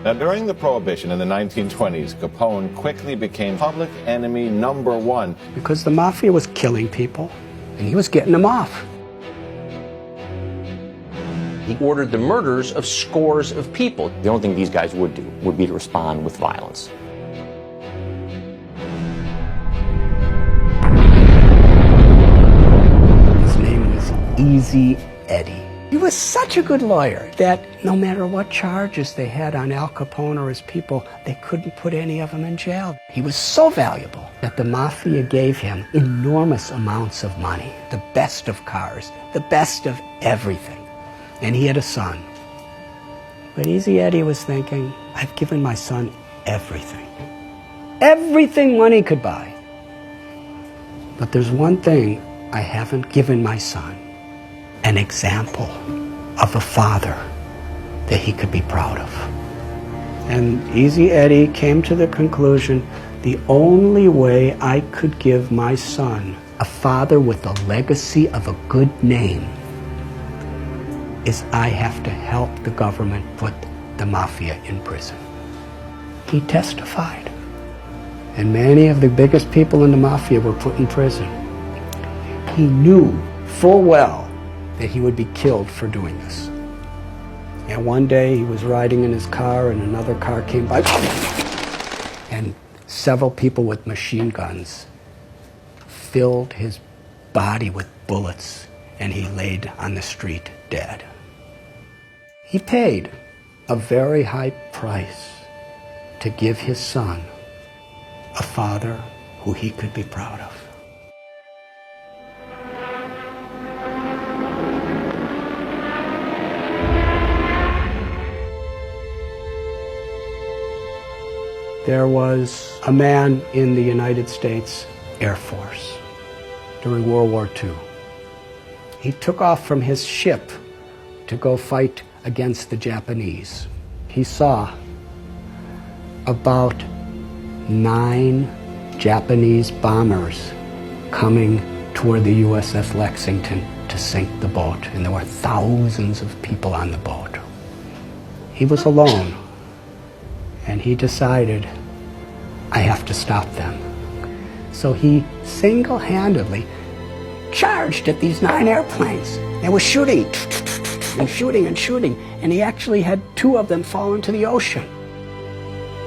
Now, during the Prohibition in the 1920s, Capone quickly became public enemy number one. Because the mafia was killing people, and he was getting them off. He ordered the murders of scores of people. The only thing these guys would do would be to respond with violence. His name was Easy Eddie. He was such a good lawyer that no matter what charges they had on Al Capone or his people, they couldn't put any of them in jail. He was so valuable that the mafia gave him enormous amounts of money, the best of cars, the best of everything. And he had a son. But Easy Eddie was thinking, I've given my son everything. Everything money could buy. But there's one thing I haven't given my son. An example of a father that he could be proud of. And Easy Eddie came to the conclusion, the only way I could give my son a father with a legacy of a good name is I have to help the government put the mafia in prison. He testified. And many of the biggest people in the mafia were put in prison. He knew full well that he would be killed for doing this. And one day he was riding in his car and another car came by and several people with machine guns filled his body with bullets and he laid on the street dead. He paid a very high price to give his son a father who he could be proud of. There was a man in the United States Air Force during World War II. He took off from his ship to go fight against the Japanese. He saw about 9 Japanese bombers coming toward the USS Lexington to sink the boat, and there were thousands of people on the boat. He was alone. And he decided, I have to stop them. So he single-handedly charged at these 9 airplanes. They were shooting and shooting and shooting. And he actually had 2 of them fall into the ocean.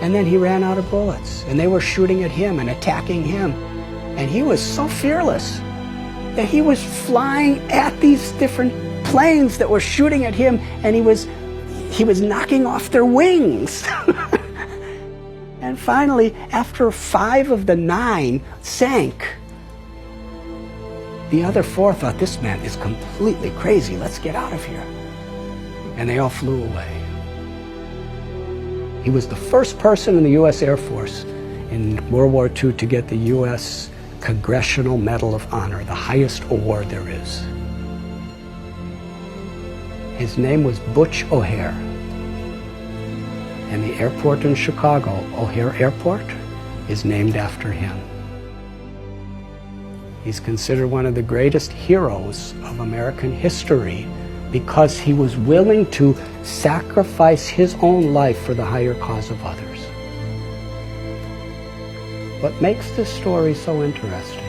And then he ran out of bullets. And they were shooting at him and attacking him. And he was so fearless that he was flying at these different planes that were shooting at him, and he was knocking off their wings. And finally, after 5 of the 9 sank, the other 4 thought, this man is completely crazy, let's get out of here. And they all flew away. He was the first person in the U.S. Air Force in World War II to get the U.S. Congressional Medal of Honor, the highest award there is. His name was Butch O'Hare. And the airport in Chicago, O'Hare Airport, is named after him. He's considered one of the greatest heroes of American history because he was willing to sacrifice his own life for the higher cause of others. What makes this story so interesting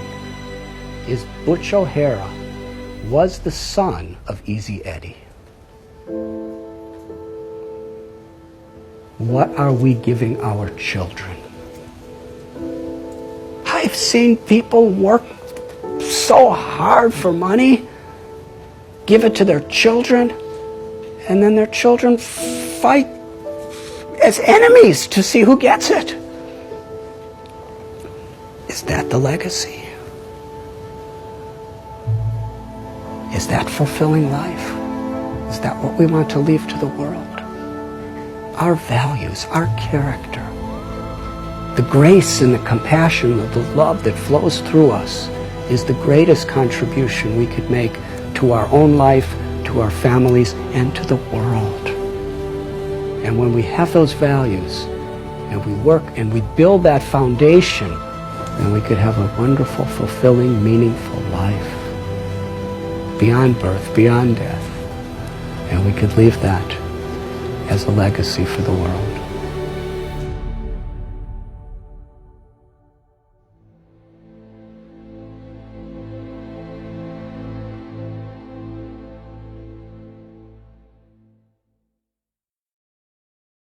is Butch O'Hare was the son of Easy Eddie. What are we giving our children? I've seen people work so hard for money, give it to their children, and then their children fight as enemies to see who gets it. Is that the legacy? Is that fulfilling life? Is that what we want to leave to the world? Our values, our character, the grace and the compassion, the love that flows through us is the greatest contribution we could make to our own life, to our families, and to the world. And when we have those values, and we work and we build that foundation, then we could have a wonderful, fulfilling, meaningful life beyond birth, beyond death. And we could leave that as a legacy for the world.